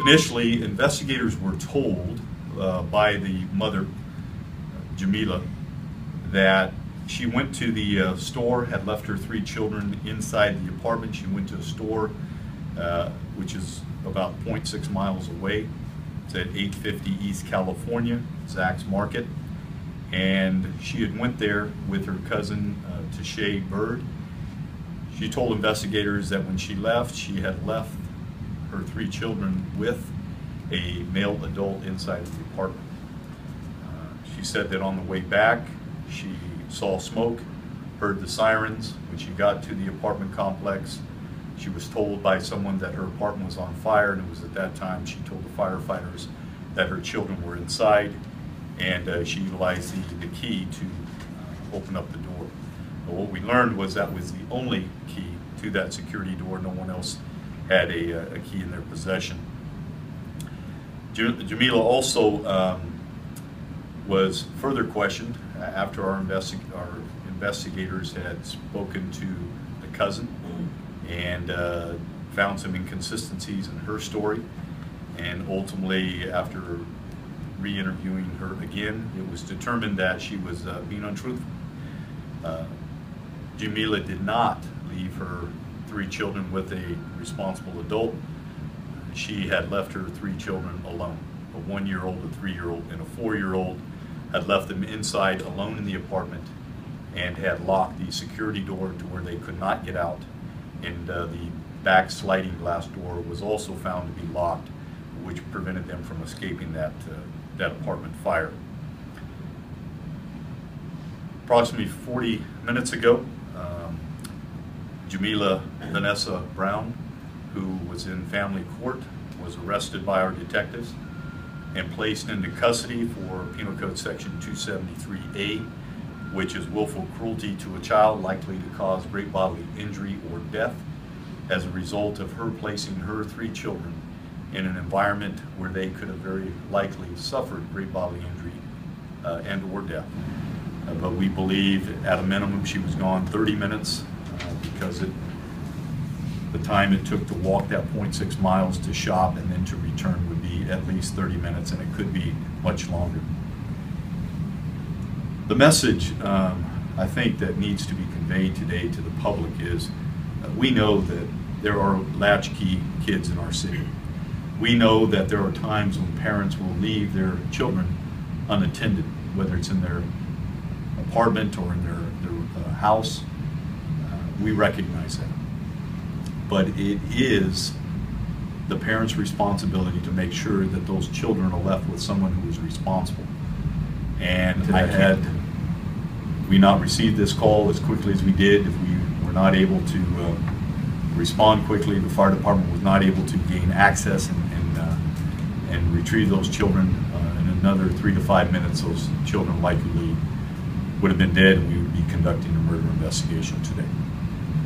Initially, investigators were told by the mother, Jamila, that she went to the store, had left her 3 children inside the apartment. She went to a store which is about 0.6 miles away. It's at 850 East California, Zach's Market. And she had went there with her cousin, Tashay Bird. She told investigators that when she left, she had left her 3 children with a male adult inside of the apartment. She said that on the way back, she saw smoke, heard the sirens. When she got to the apartment complex, she was told by someone that her apartment was on fire, and it was at that time she told the firefighters that her children were inside, and she utilized the key to open up the door. But what we learned was that was the only key to that security door. No one else had a key in their possession. Jamila also was further questioned after our investigators had spoken to the cousin and found some inconsistencies in her story. And ultimately, after re-interviewing her again, it was determined that she was being untruthful. Jamila did not leave her 3 children with a responsible adult. She had left her 3 children alone. A 1-year-old, a 3-year-old, and a 4-year-old had left them inside alone in the apartment and had locked the security door to where they could not get out. And the back sliding glass door was also found to be locked, which prevented them from escaping that apartment fire. Approximately 40 minutes ago, Jamila Vanessa Brown, who was in family court, was arrested by our detectives and placed into custody for Penal Code Section 273A, which is willful cruelty to a child likely to cause great bodily injury or death as a result of her placing her 3 children in an environment where they could have very likely suffered great bodily injury and or death. But we believe at a minimum she was gone 30 minutes because the time it took to walk that 0.6 miles to shop and then to return would be at least 30 minutes, and it could be much longer. The message I think that needs to be conveyed today to the public is we know that there are latchkey kids in our city. We know that there are times when parents will leave their children unattended, whether it's in their apartment or in their house. We recognize that. But it is the parents' responsibility to make sure that those children are left with someone who is responsible. And had we not received this call as quickly as we did, if we were not able to respond quickly, the fire department was not able to gain access and retrieve those children, in another 3 to 5 minutes, those children likely would have been dead, and we would be conducting a murder investigation today.